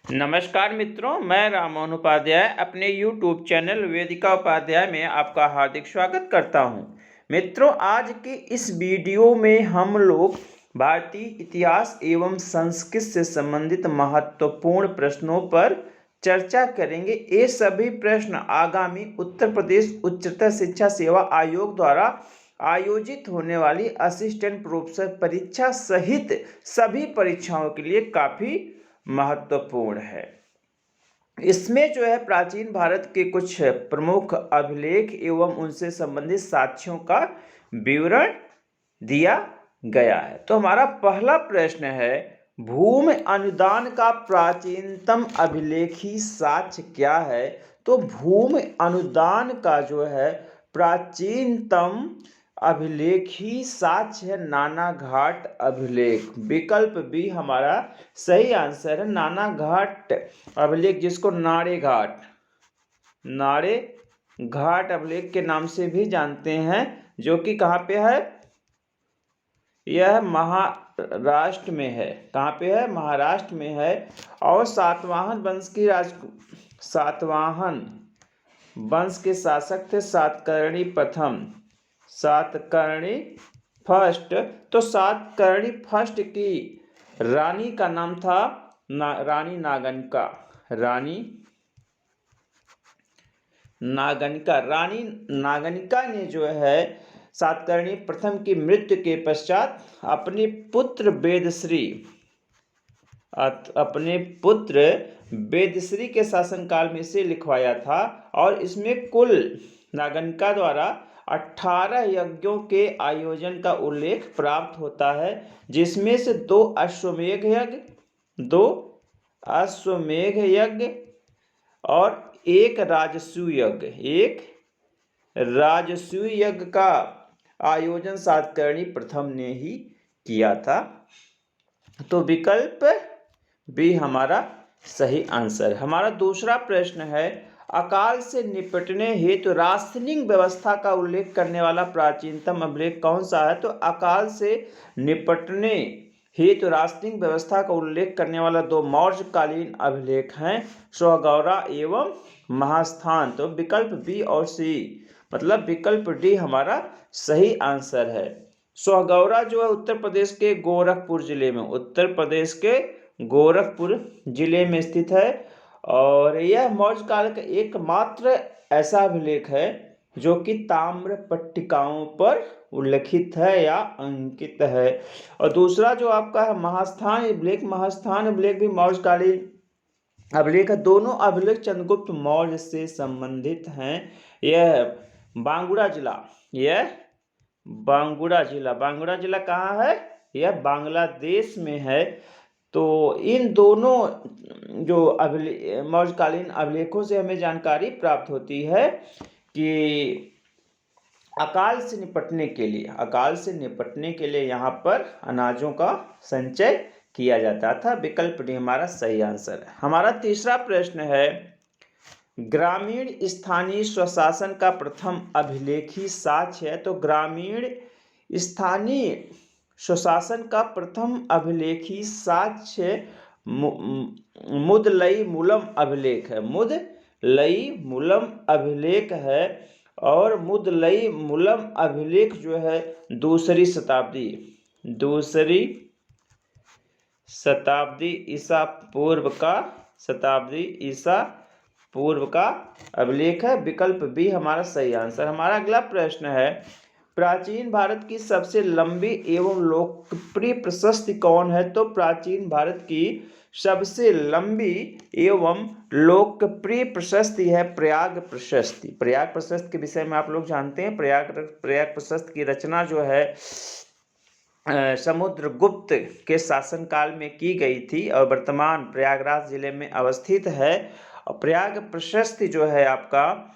नमस्कार मित्रों, मैं राममोहन उपाध्याय अपने YouTube चैनल वेदिका उपाध्याय में आपका हार्दिक स्वागत करता हूं। मित्रों, आज की इस वीडियो में हम लोग भारतीय इतिहास एवं संस्कृति से संबंधित महत्वपूर्ण प्रश्नों पर चर्चा करेंगे। ये सभी प्रश्न आगामी उत्तर प्रदेश उच्चतर शिक्षा सेवा आयोग द्वारा आयोजित होने वाली असिस्टेंट प्रोफेसर परीक्षा सहित सभी परीक्षाओं के लिए काफ़ी महत्वपूर्ण है। इसमें जो है प्राचीन भारत के कुछ प्रमुख अभिलेख एवं उनसे संबंधित साक्ष्यों का विवरण दिया गया है। तो हमारा पहला प्रश्न है, भूमि अनुदान का प्राचीनतम अभिलेखी साक्ष्य क्या है? तो भूमि अनुदान का जो है प्राचीनतम अभिलेखी साक्ष्य है नानाघाट अभिलेख। विकल्प बी हमारा सही आंसर है। नानाघाट अभिलेख, जिसको नारे घाट अभिलेख के नाम से भी जानते हैं, जो कि कहाँ पे है? यह महाराष्ट्र में है। कहाँ पे है? महाराष्ट्र में है। और सातवाहन वंश के शासक थे सातकर्णी प्रथम, सातकर्णी फर्स्ट। तो सातकर्णी फर्स्ट की रानी का नाम था रानी नागनिका। रानी नागनिका ने जो है सातकर्णी प्रथम की मृत्यु के पश्चात अपने पुत्र वेदश्री के शासनकाल में इसे लिखवाया था। और इसमें कुल नागनिका द्वारा 18 यज्ञों के आयोजन का उल्लेख प्राप्त होता है, जिसमें से 2 अश्वमेध यज्ञ और एक राजसूय यज्ञ का आयोजन सातकर्णी प्रथम ने ही किया था। तो विकल्प बी हमारा सही आंसर। हमारा दूसरा प्रश्न है, अकाल से निपटने हेतु राशनिंग व्यवस्था का उल्लेख करने वाला प्राचीनतम अभिलेख कौन सा है? तो अकाल से निपटने हेतु राशनिंग व्यवस्था का उल्लेख करने वाला 2 मौर्यकालीन अभिलेख हैं, सोहगौरा एवं महास्थान। तो विकल्प बी और सी, मतलब विकल्प डी हमारा सही आंसर है। सोहगौरा जो है उत्तर प्रदेश के गोरखपुर जिले में स्थित है। और यह मौर्य काल का एकमात्र ऐसा अभिलेख है जो कि ताम्र पट्टिकाओं पर उल्लिखित है या अंकित है। और दूसरा जो आपका है महास्थान अभिलेख भी मौर्यकालीन अभिलेख है। दोनों अभिलेख चंद्रगुप्त मौर्य से संबंधित हैं। यह बांकुड़ा जिला कहाँ है? यह बांग्लादेश में है। तो इन दोनों जो मौर्यकालीन अभिलेखों से हमें जानकारी प्राप्त होती है कि अकाल से निपटने के लिए यहाँ पर अनाजों का संचय किया जाता था। विकल्प डी हमारा सही आंसर है। हमारा तीसरा प्रश्न है, ग्रामीण स्थानीय स्वशासन का प्रथम अभिलेखी साक्ष्य है। तो ग्रामीण स्थानीय स्वशासन का प्रथम अभिलेखी साक्ष्य मुदलई मूलम अभिलेख है। और मुदलई मूलम अभिलेख जो है दूसरी शताब्दी ईसा पूर्व का अभिलेख है। विकल्प बी हमारा सही आंसर। हमारा अगला प्रश्न है, प्राचीन भारत की सबसे लंबी एवं लोकप्रिय प्रशस्ति कौन है? तो प्राचीन भारत की सबसे लंबी एवं लोकप्रिय प्रशस्ति है प्रयाग प्रशस्ति। प्रयाग प्रशस्ति के विषय में आप लोग जानते हैं। प्रयाग प्रशस्ति की रचना जो है समुद्रगुप्त के शासनकाल में की गई थी और वर्तमान प्रयागराज जिले में अवस्थित है। और प्रयाग प्रशस्ति जो है आपका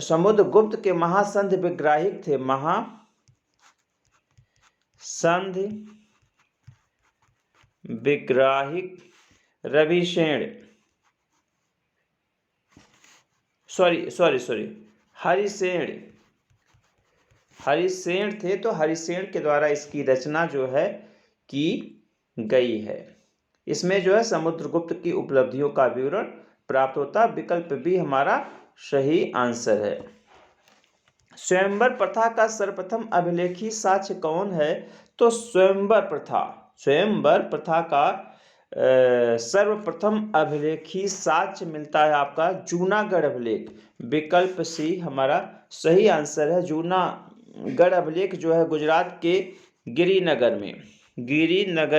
समुद्रगुप्त के महासंध विग्राहिक थे। महासंध विग्राहिक हरिसेन थे। तो हरिसेन के द्वारा इसकी रचना जो है की गई है। इसमें जो है समुद्रगुप्त की उपलब्धियों का विवरण प्राप्त होता है। विकल्प बी हमारा सही आंसर है। स्वयंवर प्रथा का सर्वप्रथम अभिलेखी साक्ष्य कौन है? तो स्वयंवर प्रथा का सर्वप्रथम अभिलेखी साक्ष्य मिलता है आपका जूनागढ़ अभिलेख। विकल्प सी हमारा सही आंसर है। जूनागढ़ अभिलेख जो है गुजरात के गिरिनगर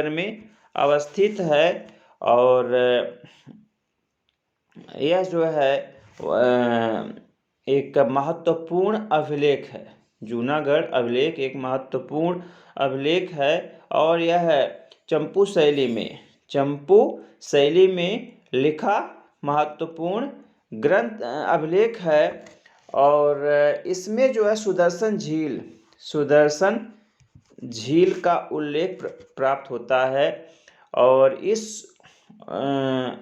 में अवस्थित है और यह जो है एक महत्वपूर्ण अभिलेख है। जूनागढ़ अभिलेख एक महत्वपूर्ण अभिलेख है और यह चंपू शैली में लिखा महत्वपूर्ण ग्रंथ अभिलेख है और इसमें जो है सुदर्शन झील का उल्लेख प्राप्त होता है और इस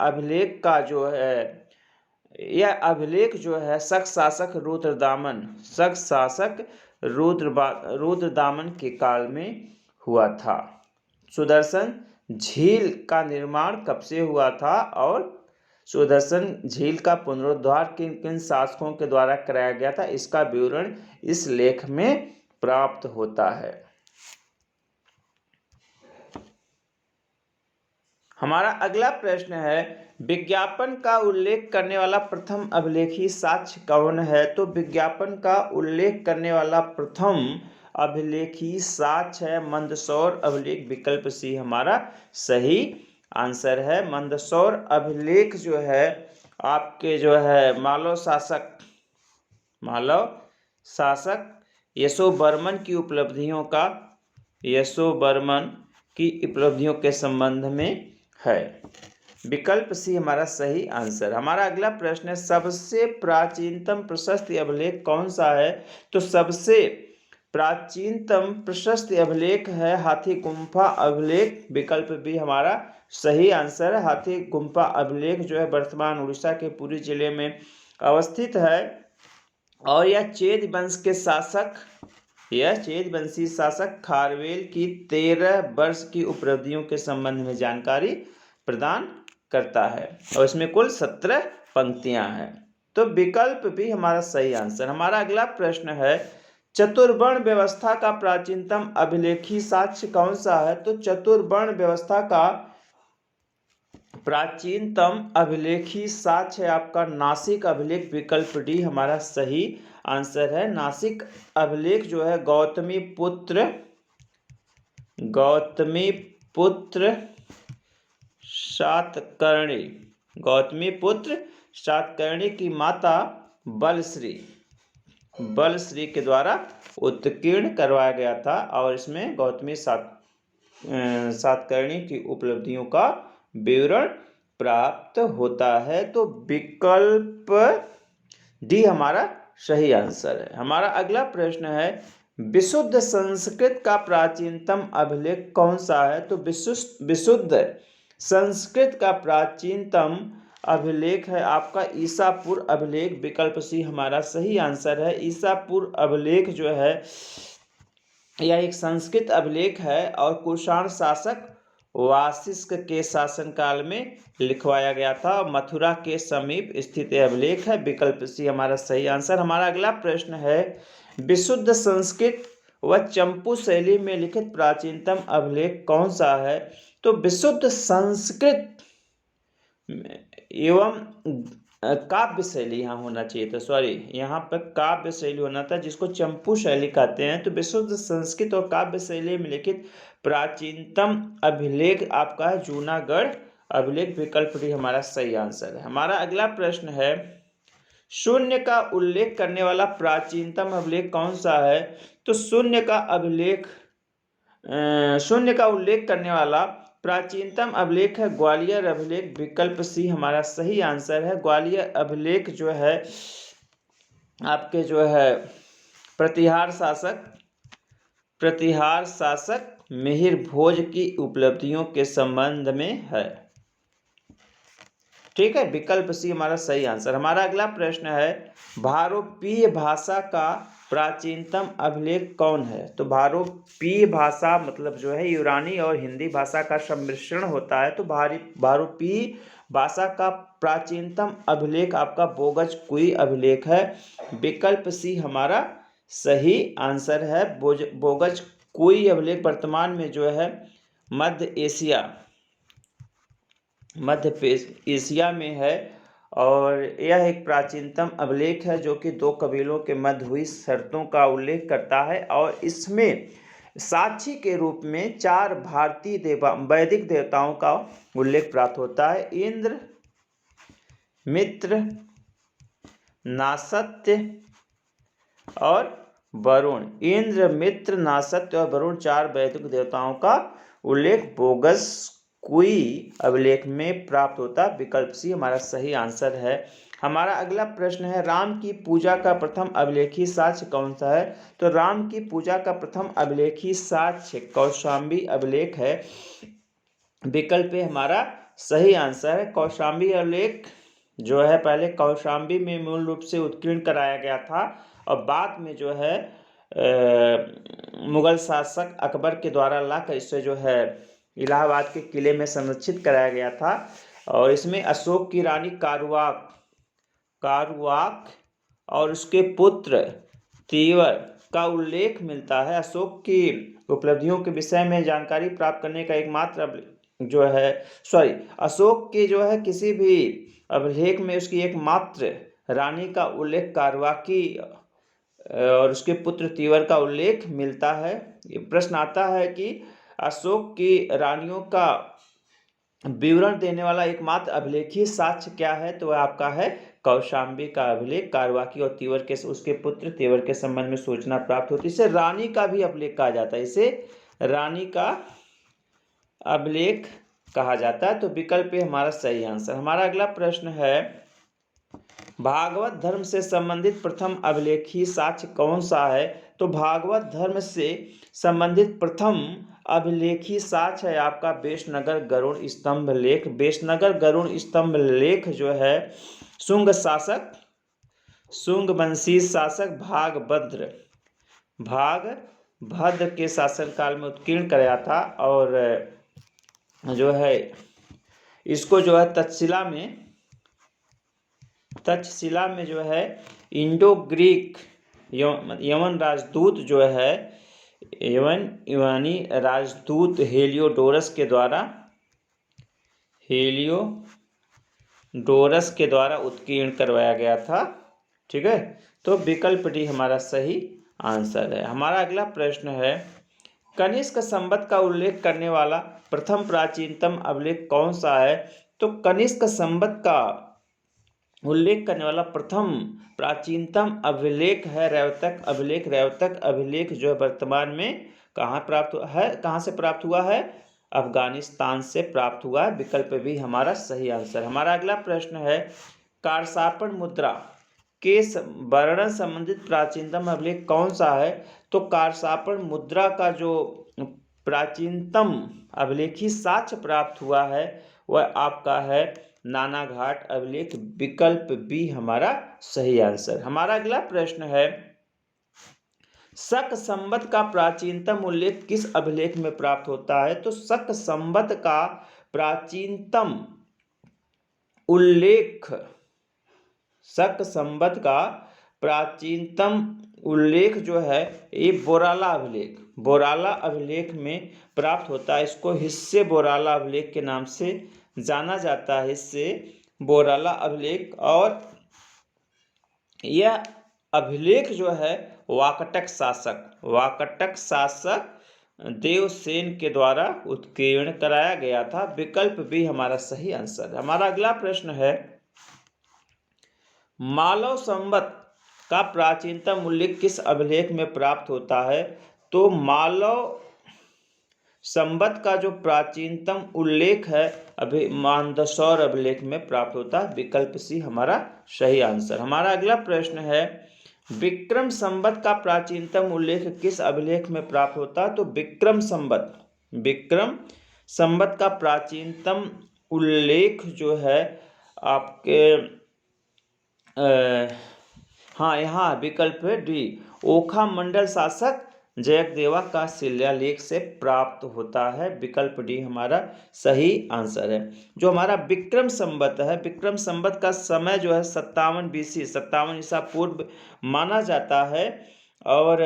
अभिलेख का जो है यह अभिलेख जो है शक शासक रुद्रदामन के काल में हुआ था। सुदर्शन झील का निर्माण कब से हुआ था और सुदर्शन झील का पुनरुद्धार किन किन शासकों के द्वारा कराया गया था, इसका विवरण इस लेख में प्राप्त होता है। हमारा अगला प्रश्न है, विज्ञापन का उल्लेख करने वाला प्रथम अभिलेखी साक्ष्य कौन है? तो विज्ञापन का उल्लेख करने वाला प्रथम अभिलेखी साक्ष्य है मंदसौर अभिलेख। विकल्प सी हमारा सही आंसर है। मंदसौर अभिलेख जो है आपके जो है मालव शासक यशोवर्मन की उपलब्धियों के संबंध में है। विकल्प सी हमारा सही आंसर। हमारा अगला प्रश्न है, सबसे प्राचीनतम प्रशस्ति अभिलेख कौन सा है? तो सबसे प्राचीनतम प्रशस्ति अभिलेख है हाथी गुम्फा अभिलेख। विकल्प बी हमारा सही आंसर है। हाथी गुम्फा अभिलेख जो है वर्तमान उड़ीसा के पुरी जिले में अवस्थित है और यह चेद वंशी शासक खारवेल की 13 वर्ष की उपलब्धियों के संबंध में जानकारी प्रदान करता है और इसमें कुल 17 पंक्तियां हैं। तो विकल्प भी हमारा सही आंसर। हमारा अगला प्रश्न है, चतुर्वर्ण व्यवस्था का प्राचीनतम अभिलेखी साक्ष्य कौन सा है? तो चतुर्वर्ण व्यवस्था का प्राचीनतम अभिलेखी साक्ष्य है आपका नासिक अभिलेख। विकल्प डी हमारा सही आंसर है। नासिक अभिलेख जो है गौतमी पुत्र सातकर्णी की माता बलश्री के द्वारा उत्कीर्ण करवाया गया था और इसमें गौतमी सातकर्णी की उपलब्धियों का विवरण प्राप्त होता है। तो विकल्प डी हमारा सही आंसर है। हमारा अगला प्रश्न है, विशुद्ध संस्कृत का प्राचीनतम अभिलेख कौन सा है? तो विशुद्ध संस्कृत का प्राचीनतम अभिलेख है आपका ईसापुर अभिलेख। विकल्प सी हमारा सही आंसर है। ईसापुर अभिलेख जो है यह एक संस्कृत अभिलेख है और कुषाण शासक वाशिष्ठ के शासनकाल में लिखवाया गया था। मथुरा के समीप स्थित अभिलेख है। विकल्प सी हमारा सही आंसर। हमारा अगला प्रश्न है, विशुद्ध संस्कृत व चंपू शैली में लिखित प्राचीनतम अभिलेख कौन सा है? तो विशुद्ध संस्कृत एवं काव्य शैली यहाँ होना चाहिए था, यहाँ पर काव्य शैली होना था जिसको चंपू शैली कहते हैं। तो विशुद्ध संस्कृत और काव्य शैली में लिखित प्राचीनतम अभिलेख आपका है जूनागढ़ अभिलेख। विकल्प डी हमारा सही आंसर है। हमारा अगला प्रश्न है, शून्य का उल्लेख करने वाला प्राचीनतम अभिलेख कौन सा है? तो शून्य का उल्लेख करने वाला प्राचीनतम अभिलेख है ग्वालियर अभिलेख। विकल्प सी हमारा सही आंसर है। ग्वालियर अभिलेख जो है आपके जो है प्रतिहार शासक मिहिर भोज की उपलब्धियों के संबंध में है। ठीक है, विकल्प सी हमारा सही आंसर। हमारा अगला प्रश्न है, भारोपीय भाषा का प्राचीनतम अभिलेख कौन है? तो भारोपीय भाषा मतलब जो है यूनानी और हिंदी भाषा का सम्मिश्रण होता है। तो भारोपीय भाषा का प्राचीनतम अभिलेख आपका बोगज कुई अभिलेख है। विकल्प सी हमारा सही आंसर है। बोगज कुई अभिलेख वर्तमान में जो है मध्य एशिया में है और यह एक प्राचीनतम अभिलेख है जो कि दो कबीलों के मध्य हुई शर्तों का उल्लेख करता है और इसमें साक्षी के रूप में 4 भारतीय वैदिक देवताओं का उल्लेख प्राप्त होता है। इंद्र, मित्र, नासत्य और वरुण। इंद्र, मित्र, नासत्य और वरुण 4 वैदिक देवताओं का उल्लेख बोगस कुई अभिलेख में प्राप्त होता। विकल्प सी हमारा सही आंसर है। हमारा अगला प्रश्न है, राम की पूजा का प्रथम अभिलेखी साक्ष्य कौन सा है? तो राम की पूजा का प्रथम अभिलेखी साक्ष्य कौशाम्बी अभिलेख है। विकल्प हमारा सही आंसर है। कौशाम्बी अभिलेख जो है पहले कौशाम्बी में मूल रूप से उत्कीर्ण कराया गया था और बाद में जो है मुगल शासक अकबर के द्वारा लाकर इसे जो है इलाहाबाद के किले में संरक्षित कराया गया था और इसमें अशोक की रानी कारुवाक और उसके पुत्र तीवर का उल्लेख मिलता है। अशोक की उपलब्धियों के विषय में जानकारी प्राप्त करने का एकमात्र जो है अशोक के जो है किसी भी अभिलेख में उसकी एकमात्र रानी का उल्लेख कारवाकी और उसके पुत्र तीवर का उल्लेख मिलता है। ये प्रश्न आता है कि अशोक की रानियों का विवरण देने वाला एकमात्र अभिलेखी साक्ष्य क्या है? तो वह आपका है कौशाम्बी का अभिलेख। कारवाकी और तीवर के उसके पुत्र तीवर के संबंध में सूचना प्राप्त होती है। इसे रानी का भी अभिलेख कहा जाता है। इसे रानी का अभिलेख कहा जाता है। तो विकल्प हमारा सही आंसर। हमारा अगला प्रश्न है, भागवत धर्म से संबंधित प्रथम अभिलेखी साक्ष्य कौन सा है? तो भागवत धर्म से संबंधित प्रथम अभिलेखी साक्ष्य है आपका वेशनगर गरुड़ स्तंभ लेख। वेशनगर गरुड़ स्तंभ लेख जो है शुंग वंशी शासक भागभद्र के शासनकाल में उत्कीर्ण कराया था और जो है इसको जो है तक्षशिला में जो है इंडो ग्रीक यवन राजदूत जो है यूनानी राजदूत हेलियोडोरस के द्वारा उत्कीर्ण करवाया गया था। ठीक है, तो विकल्प डी हमारा सही आंसर है। हमारा अगला प्रश्न है, कनिष्क संवत का उल्लेख करने वाला प्रथम प्राचीनतम अभिलेख कौन सा है? तो कनिष्क संवत का उल्लेख करने वाला प्रथम प्राचीनतम अभिलेख है रेवतक अभिलेख। रेवतक अभिलेख जो वर्तमान में कहाँ से प्राप्त हुआ है? अफगानिस्तान से प्राप्त हुआ है। विकल्प भी हमारा सही आंसर। हमारा अगला प्रश्न है, कारसापण मुद्रा के वर्णन संबंधित प्राचीनतम अभिलेख कौन सा है? तो कारसापण मुद्रा का जो प्राचीनतम अभिलेखी साक्ष्य प्राप्त हुआ है वह आपका है नानाघाट अभिलेख। विकल्प बी हमारा सही आंसर। हमारा अगला प्रश्न है, शक संवत का प्राचीनतम उल्लेख किस अभिलेख में प्राप्त होता है? तो शक संवत का प्राचीनतम उल्लेख जो है ये बोराला अभिलेख में प्राप्त होता है। इसको हिस्से बोराला अभिलेख के नाम से जाना जाता है, हिस्से बोराला अभिलेख। और यह अभिलेख जो है वाकटक शासक देवसेन के द्वारा उत्कीर्ण कराया गया था। विकल्प भी हमारा सही आंसर। हमारा अगला प्रश्न है, मालव संवत का प्राचीनतम उल्लेख किस अभिलेख में प्राप्त होता है? तो मालव संवत का जो प्राचीनतम उल्लेख है मानदशौर अभिलेख में प्राप्त होता है। विकल्प सी हमारा सही आंसर। हमारा अगला प्रश्न है, विक्रम संवत का प्राचीनतम उल्लेख किस अभिलेख में प्राप्त होता है? तो विक्रम संवत का प्राचीनतम उल्लेख जो है आपके यहाँ विकल्प है डी ओखा मंडल शासक जयदेवा का शिलालेख से प्राप्त होता है। विकल्प डी हमारा सही आंसर है। जो हमारा विक्रम संवत है, विक्रम संवत का समय जो है 57 BC 57 ईसा पूर्व माना जाता है। और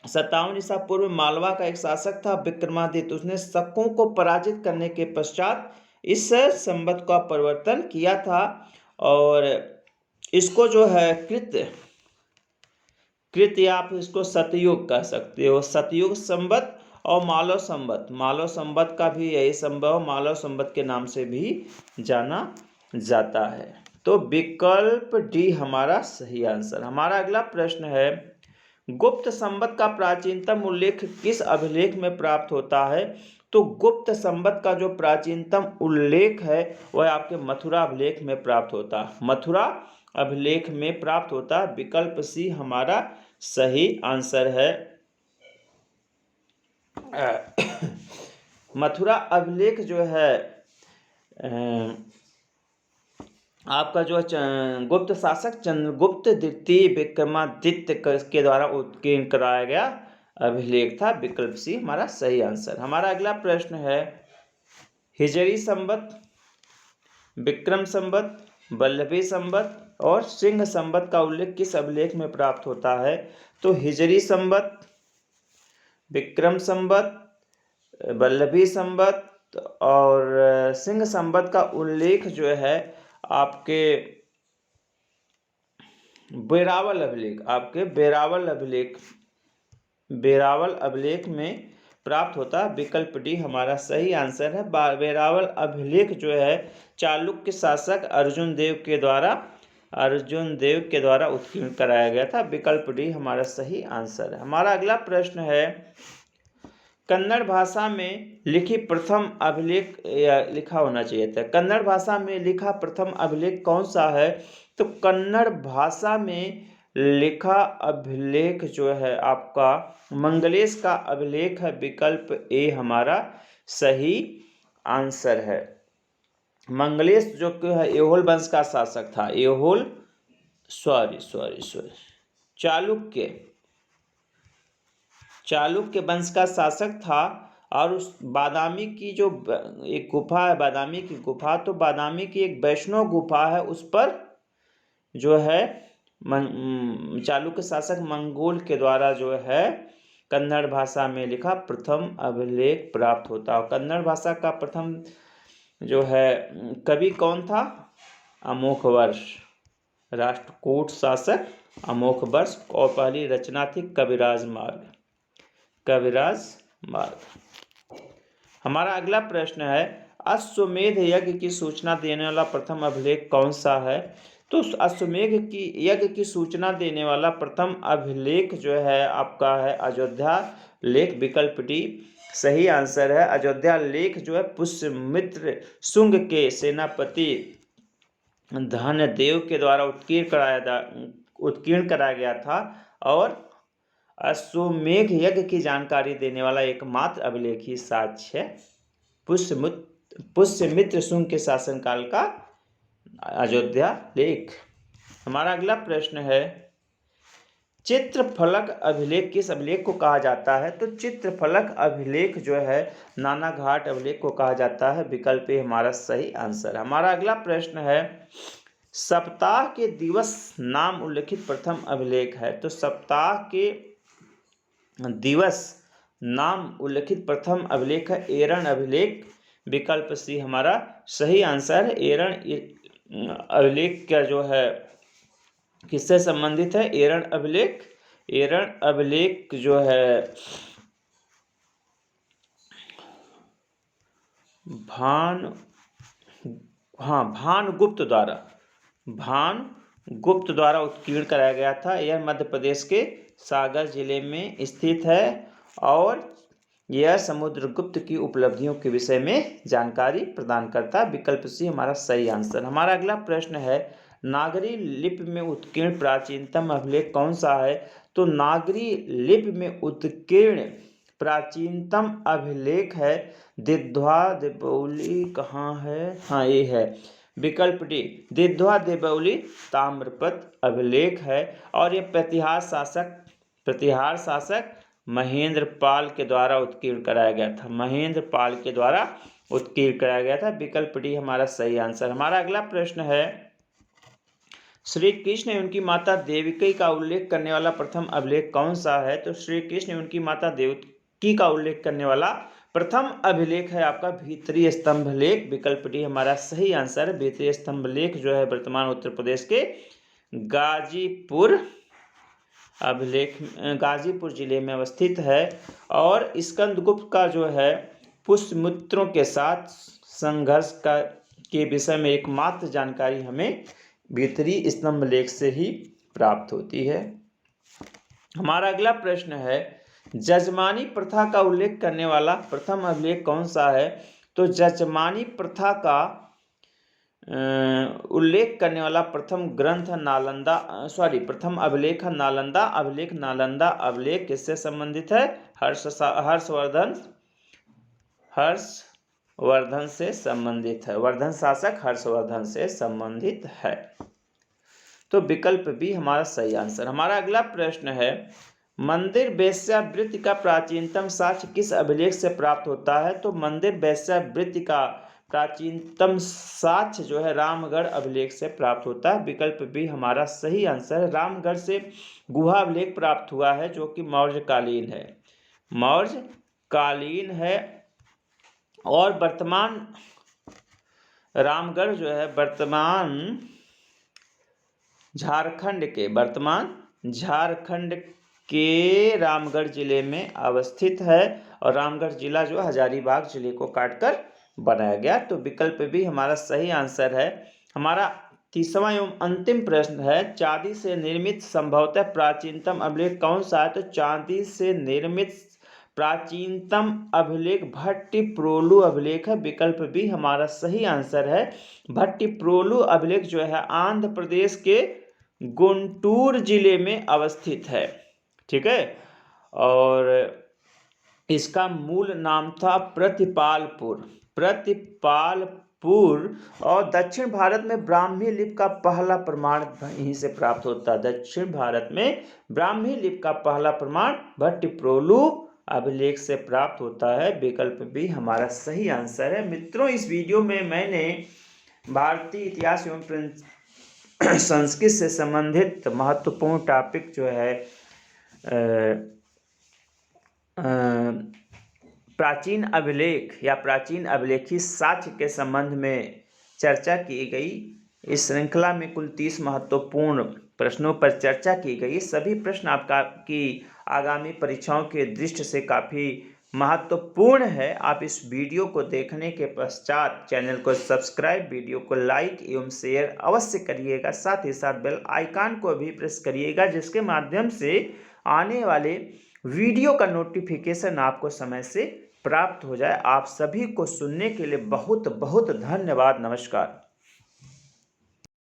57 ईसा पूर्व मालवा का एक शासक था विक्रमादित्य, उसने शकों को पराजित करने के पश्चात इस संवत का परिवर्तन किया था। और इसको जो है कृत या आप इसको सतयुग कह सकते हो। सतयुग संवत और मालव संवत, मालव संवत का भी यही संभव मालव संवत के नाम से भी जाना जाता है। तो विकल्प डी हमारा सही आंसर। हमारा अगला प्रश्न है, गुप्त संवत का प्राचीनतम उल्लेख किस अभिलेख में प्राप्त होता है? तो गुप्त संवत का जो प्राचीनतम उल्लेख है वह आपके मथुरा अभिलेख में प्राप्त होता है। मथुरा अभिलेख में प्राप्त होता है। विकल्प सी हमारा सही आंसर है। मथुरा अभिलेख जो है आपका जो गुप्त शासक चंद्रगुप्त द्वितीय विक्रमादित्य के द्वारा उत्कीर्ण कराया गया अभिलेख था। विकल्प सी हमारा सही आंसर। हमारा अगला प्रश्न है, हिजरी संवत, विक्रम संवत, वल्लभी संवत और सिंह संवत का उल्लेख किस अभिलेख में प्राप्त होता है? तो हिजरी संवत, विक्रम संवत, वल्लभी संवत और सिंह संवत का उल्लेख जो है आपके बेरावल अभिलेख, आपके बेरावल अभिलेख में प्राप्त होता है। विकल्प डी हमारा सही आंसर है। बेरावल अभिलेख जो है चालुक्य शासक अर्जुन देव के द्वारा उत्कीर्ण कराया गया था। विकल्प डी हमारा सही आंसर है। हमारा अगला प्रश्न है, कन्नड़ भाषा में लिखी प्रथम अभिलेख लिखा होना चाहिए था। कन्नड़ भाषा में लिखा प्रथम अभिलेख कौन सा है? तो कन्नड़ भाषा में लिखा अभिलेख जो है आपका मंगलेश का अभिलेख है। विकल्प ए हमारा सही आंसर है। मंगलेश जो कि है एहोल वंश का शासक था। चालुक्य वंश का शासक था। और उस बादामी की जो एक गुफा है, बादामी की गुफा, तो बादामी की एक वैष्णव गुफा है, उस पर जो है चालुक्य शासक मंगोल के द्वारा जो है कन्नड़ भाषा में लिखा प्रथम अभिलेख प्राप्त होता है। कन्नड़ भाषा का प्रथम जो है कवि कौन था? अमोघवर्ष, राष्ट्रकूट शासक अमोघवर्ष। और पहली रचना थी कविराज मार्ग। हमारा अगला प्रश्न है, अश्वमेध यज्ञ की सूचना देने वाला प्रथम अभिलेख कौन सा है? तो अश्वमेध की यज्ञ की सूचना देने वाला प्रथम अभिलेख जो है आपका है अयोध्या लेख। विकल्प डी सही आंसर है। अयोध्या लेख जो है पुष्यमित्र शुंग के सेनापति धनदेव के द्वारा उत्कीर्ण कराया गया था। और अश्वमेध यज्ञ की जानकारी देने वाला एकमात्र अभिलेख ही साक्ष्य है पुष्यमित्र शुंग के शासनकाल का अयोध्या लेख। हमारा अगला प्रश्न है, चित्रफलक अभिलेख किस अभिलेख को कहा जाता है? तो चित्रफलक अभिलेख जो है नानाघाट अभिलेख को कहा जाता है। विकल्प ए हमारा सही आंसर। हमारा अगला प्रश्न है, सप्ताह के दिवस नाम उल्लेखित प्रथम अभिलेख है। तो सप्ताह के दिवस नाम उल्लेखित प्रथम अभिलेख है एरण अभिलेख। विकल्प सी हमारा सही आंसर है। एरण अभिलेख क्या जो है किससे संबंधित है? एरण अभिलेख जो है भानुगुप्त द्वारा उत्कीर्ण कराया गया था। यह मध्य प्रदेश के सागर जिले में स्थित है और यह समुद्रगुप्त की उपलब्धियों के विषय में जानकारी प्रदान करता है। विकल्प सी हमारा सही आंसर। हमारा अगला प्रश्न है, नागरी लिपि में उत्कीर्ण प्राचीनतम अभिलेख कौन सा है? तो नागरी लिपि में उत्कीर्ण प्राचीनतम अभिलेख है दिद्वा दिपौली। कहाँ है? हाँ, ये है विकल्प डी दिध्वा देवौली ताम्रपत्र अभिलेख है और ये प्रतिहार शासक महेंद्र पाल के द्वारा उत्कीर्ण कराया गया था। महेंद्र पाल के द्वारा उत्कीर्ण कराया गया था। विकल्प डी हमारा सही आंसर। हमारा अगला प्रश्न है, श्री कृष्ण एवं उनकी माता देवकी का उल्लेख करने वाला प्रथम अभिलेख कौन सा है? तो श्री कृष्ण एवं उनकी माता देवकी का उल्लेख करने वाला प्रथम अभिलेख है आपका भीतरी स्तंभ लेख। विकल्प डी हमारा सही आंसर है। भीतरी स्तंभ लेख जो है वर्तमान उत्तर प्रदेश के गाजीपुर जिले में अवस्थित है और स्कंदगुप्त का जो है पुष्यमित्रों के साथ संघर्ष के विषय में एकमात्र जानकारी हमें भीतरी स्तंभ लेख से ही प्राप्त होती है। हमारा अगला प्रश्न है, जजमानी प्रथा का उल्लेख करने वाला प्रथम अभिलेख कौन सा है? तो जजमानी प्रथा का उल्लेख करने वाला प्रथम अभिलेख नालंदा अभिलेख। नालंदा अभिलेख किससे संबंधित है? हर्षवर्धन से संबंधित है। वर्धन शासक हर्षवर्धन से संबंधित है। तो विकल्प बी हमारा सही आंसर। हमारा अगला प्रश्न है, मंदिर वेश्यावृत्ति का प्राचीनतम साक्ष्य किस अभिलेख से प्राप्त होता है? तो मंदिर वेश्यावृत्ति का प्राचीनतम साक्ष्य जो है रामगढ़ अभिलेख से प्राप्त होता है। विकल्प बी हमारा सही आंसर है। रामगढ़ से गुहा अभिलेख प्राप्त हुआ है जो कि मौर्यकालीन है और वर्तमान रामगढ़ जो है वर्तमान झारखंड के रामगढ़ जिले में अवस्थित है और रामगढ़ जिला जो हजारीबाग जिले को काटकर बनाया गया। तो विकल्प भी हमारा सही आंसर है। हमारा तीसरा एवं अंतिम प्रश्न है, चांदी से निर्मित संभवतः प्राचीनतम अभिलेख कौन सा है? तो चांदी से निर्मित प्राचीनतम अभिलेख भट्टिप्रोलु अभिलेख है। विकल्प भी हमारा सही आंसर है। भट्टिप्रोलु अभिलेख जो है आंध्र प्रदेश के गुंटूर जिले में अवस्थित है। ठीक है, और इसका मूल नाम था प्रतिपालपुर और दक्षिण भारत में ब्राह्मी लिपि का पहला प्रमाण यहीं से प्राप्त होता है। दक्षिण भारत में ब्राह्मी लिपि का पहला प्रमाण भट्टिप्रोलु अभिलेख से प्राप्त होता है। विकल्प भी हमारा सही आंसर है। मित्रों, इस वीडियो में मैंने भारतीय इतिहास एवं संस्कृत से संबंधित महत्वपूर्ण टॉपिक जो है प्राचीन अभिलेख या प्राचीन अभिलेखी साक्ष्य के संबंध में चर्चा की गई। इस श्रृंखला में कुल 30 महत्वपूर्ण प्रश्नों पर चर्चा की गई। सभी प्रश्न आपकी आगामी परीक्षाओं के दृष्टि से काफ़ी महत्वपूर्ण है। आप इस वीडियो को देखने के पश्चात चैनल को सब्सक्राइब, वीडियो को लाइक एवं शेयर अवश्य करिएगा। साथ ही साथ बेल आइकन को भी प्रेस करिएगा जिसके माध्यम से आने वाले वीडियो का नोटिफिकेशन आपको समय से प्राप्त हो जाए। आप सभी को सुनने के लिए बहुत बहुत धन्यवाद। नमस्कार।